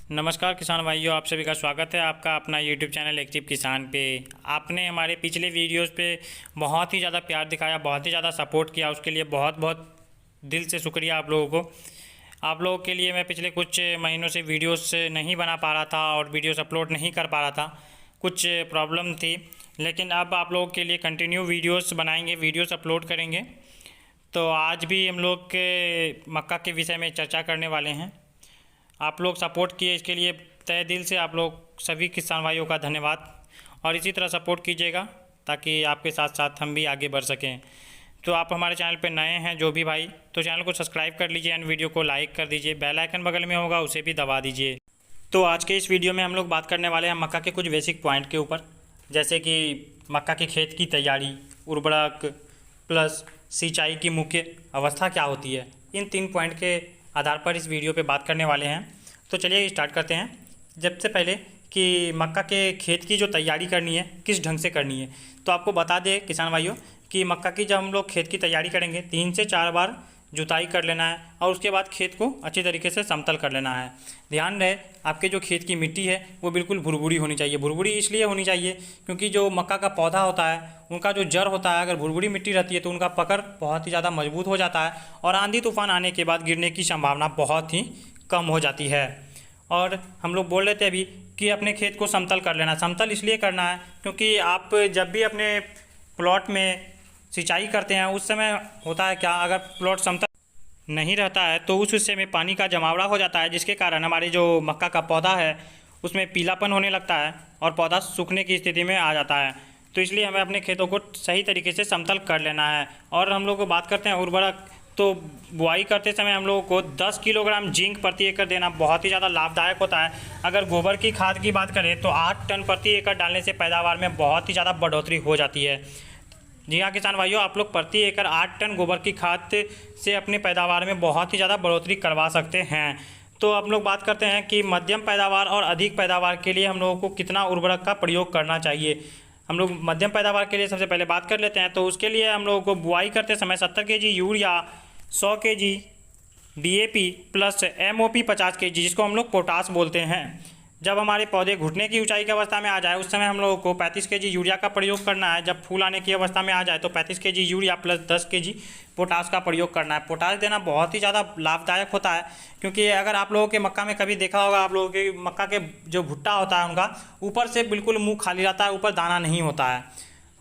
नमस्कार किसान भाइयों, आप सभी का स्वागत है आपका अपना यूट्यूब चैनल एक्टिव किसान पे। आपने हमारे पिछले वीडियोस पे बहुत ही ज़्यादा प्यार दिखाया, बहुत ही ज़्यादा सपोर्ट किया, उसके लिए बहुत बहुत दिल से शुक्रिया आप लोगों को। आप लोगों के लिए मैं पिछले कुछ महीनों से वीडियोस नहीं बना पा रहा था और वीडियोस अपलोड नहीं कर पा रहा था, कुछ प्रॉब्लम थी। लेकिन अब आप लोगों के लिए कंटिन्यू वीडियोस बनाएंगे, वीडियोस अपलोड करेंगे। तो आज भी हम लोग के मक्का के विषय में चर्चा करने वाले हैं। आप लोग सपोर्ट किए, इसके लिए तहे दिल से आप लोग सभी किसान भाइयों का धन्यवाद। और इसी तरह सपोर्ट कीजिएगा ताकि आपके साथ साथ हम भी आगे बढ़ सकें। तो आप हमारे चैनल पर नए हैं जो भी भाई, तो चैनल को सब्सक्राइब कर लीजिए एंड वीडियो को लाइक कर दीजिए, बेल आइकन बगल में होगा उसे भी दबा दीजिए। तो आज के इस वीडियो में हम लोग बात करने वाले हैं मक्का के कुछ बेसिक पॉइंट के ऊपर, जैसे कि मक्का के खेत की तैयारी, उर्वरक प्लस सिंचाई की मुख्य अवस्था क्या होती है। इन 3 पॉइंट के आधार पर इस वीडियो पे बात करने वाले हैं। तो चलिए स्टार्ट करते हैं। सबसे पहले कि मक्का के खेत की जो तैयारी करनी है किस ढंग से करनी है। तो आपको बता दें किसान भाइयों कि मक्का की जब हम लोग खेत की तैयारी करेंगे 3 से 4 बार जुताई कर लेना है और उसके बाद खेत को अच्छी तरीके से समतल कर लेना है। ध्यान रहे आपके जो खेत की मिट्टी है वो बिल्कुल भुरभुरी होनी चाहिए। भुरभुरी इसलिए होनी चाहिए क्योंकि जो मक्का का पौधा होता है उनका जो जड़ होता है, अगर भुरभुरी मिट्टी रहती है तो उनका पकड़ बहुत ही ज़्यादा मजबूत हो जाता है और आंधी तूफान आने के बाद गिरने की संभावना बहुत ही कम हो जाती है। और हम लोग बोल रहे थे अभी कि अपने खेत को समतल कर लेना। समतल इसलिए करना है क्योंकि आप जब भी अपने प्लॉट में सिंचाई करते हैं उस समय होता है क्या, अगर प्लॉट समतल नहीं रहता है तो उस हिस्से में पानी का जमावड़ा हो जाता है, जिसके कारण हमारे जो मक्का का पौधा है उसमें पीलापन होने लगता है और पौधा सूखने की स्थिति में आ जाता है। तो इसलिए हमें अपने खेतों को सही तरीके से समतल कर लेना है। और हम लोग बात करते हैं उर्वरक, तो बुआई करते समय हम लोगों को 10 किलोग्राम जिंक प्रति एकड़ देना बहुत ही ज़्यादा लाभदायक होता है। अगर गोबर की खाद की बात करें तो 8 टन प्रति एकड़ डालने से पैदावार में बहुत ही ज़्यादा बढ़ोतरी हो जाती है। जी हाँ किसान भाइयों, आप लोग प्रति एकड़ 8 टन गोबर की खाद से अपनी पैदावार में बहुत ही ज़्यादा बढ़ोतरी करवा सकते हैं। तो हम लोग बात करते हैं कि मध्यम पैदावार और अधिक पैदावार के लिए हम लोगों को कितना उर्वरक का प्रयोग करना चाहिए। हम लोग मध्यम पैदावार के लिए सबसे पहले बात कर लेते हैं। तो उसके लिए हम लोगों को बुआई करते समय 70 kg urea, 100 kg DAP plus MOP 50 kg, जिसको हम लोग पोटास बोलते हैं। जब हमारे पौधे घुटने की ऊंचाई की अवस्था में आ जाए उस समय हम लोगों को 35 kg यूरिया का प्रयोग करना है। जब फूल आने की अवस्था में आ जाए तो 35 kg urea plus 10 kg potash का प्रयोग करना है। पोटास देना बहुत ही ज़्यादा लाभदायक होता है क्योंकि अगर आप लोगों के मक्का में कभी देखा होगा, आप लोगों के मक्का के जो भुट्टा होता है उनका ऊपर से बिल्कुल मुँह खाली रहता है, ऊपर दाना नहीं होता है।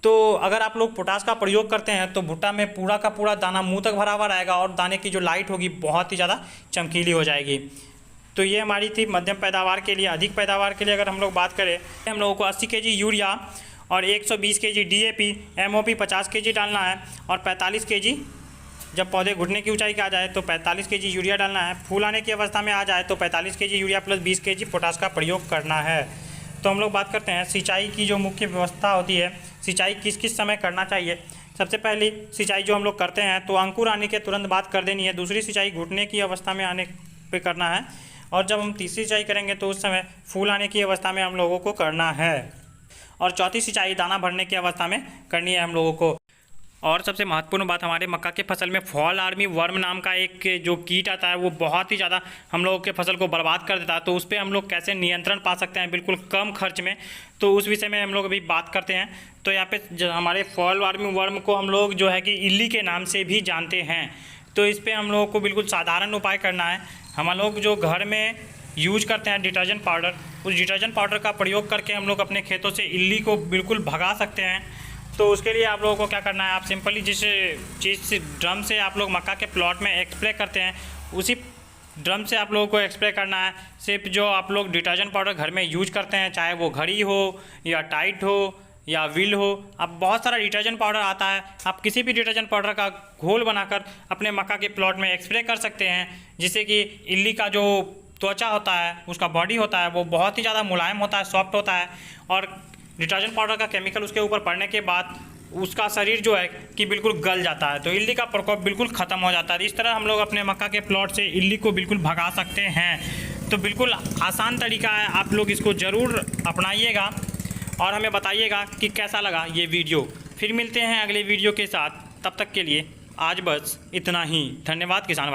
तो अगर आप लोग पोटास का प्रयोग करते हैं तो भुट्टा में पूरा का पूरा दाना मुँह तक भरा हुआ रहेगा और दाने की जो लाइट होगी बहुत ही ज़्यादा चमकीली हो जाएगी। तो ये हमारी थी मध्यम पैदावार के लिए। अधिक पैदावार के लिए अगर हम लोग बात करें, हम लोगों को 80 kg यूरिया और 120 kg DAP, MOP 50 kg डालना है और 45 kg जब पौधे घुटने की ऊंचाई के आ जाए तो 45 kg यूरिया डालना है। फूल आने की अवस्था में आ जाए तो 45 kg urea plus 20 kg potash का प्रयोग करना है। तो हम लोग बात करते हैं सिंचाई की जो मुख्य व्यवस्था होती है, सिंचाई किस किस समय करना चाहिए। सबसे पहली सिंचाई जो हम लोग करते हैं तो अंकुर आने के तुरंत बाद कर देनी है। दूसरी सिंचाई घुटने की अवस्था में आने पे करना है और जब हम तीसरी सिंचाई करेंगे तो उस समय फूल आने की अवस्था में हम लोगों को करना है और चौथी सिंचाई दाना भरने की अवस्था में करनी है हम लोगों को। और सबसे महत्वपूर्ण बात, हमारे मक्का के फसल में फॉल आर्मी वर्म नाम का एक जो कीट आता है वो बहुत ही ज़्यादा हम लोगों के फसल को बर्बाद कर देता है। तो उस पर हम लोग कैसे नियंत्रण पा सकते हैं बिल्कुल कम खर्च में, तो उस विषय में हम लोग अभी बात करते हैं। तो यहाँ पे हमारे फॉल आर्मी वर्म को हम लोग जो है कि इल्ली के नाम से भी जानते हैं। तो इस पर हम लोगों को बिल्कुल साधारण उपाय करना है। हम लोग जो घर में यूज करते हैं डिटर्जेंट पाउडर, उस डिटर्जेंट पाउडर का प्रयोग करके हम लोग अपने खेतों से इल्ली को बिल्कुल भगा सकते हैं। तो उसके लिए आप लोगों को क्या करना है, आप सिंपली जिस चीज़ ड्रम से आप लोग मक्का के प्लॉट में स्प्रे करते हैं उसी ड्रम से आप लोगों को स्प्रे करना है। सिर्फ जो आप लोग डिटर्जेंट पाउडर घर में यूज करते हैं, चाहे वो घड़ी हो या टाइट हो या व्हील हो, अब बहुत सारा डिटर्जेंट पाउडर आता है, आप किसी भी डिटर्जेंट पाउडर का घोल बनाकर अपने मक्का के प्लॉट में स्प्रे कर सकते हैं, जिससे कि इल्ली का जो त्वचा होता है, उसका बॉडी होता है वो बहुत ही ज़्यादा मुलायम होता है, सॉफ्ट होता है और डिटर्जेंट पाउडर का केमिकल उसके ऊपर पड़ने के बाद उसका शरीर जो है कि बिल्कुल गल जाता है, तो इल्ली का प्रकोप बिल्कुल ख़त्म हो जाता है। इस तरह हम लोग अपने मक्का के प्लॉट से इल्ली को बिल्कुल भगा सकते हैं। तो बिल्कुल आसान तरीका है, आप लोग इसको ज़रूर अपनाइएगा और हमें बताइएगा कि कैसा लगा ये वीडियो। फिर मिलते हैं अगले वीडियो के साथ, तब तक के लिए आज बस इतना ही। धन्यवाद किसान भाई।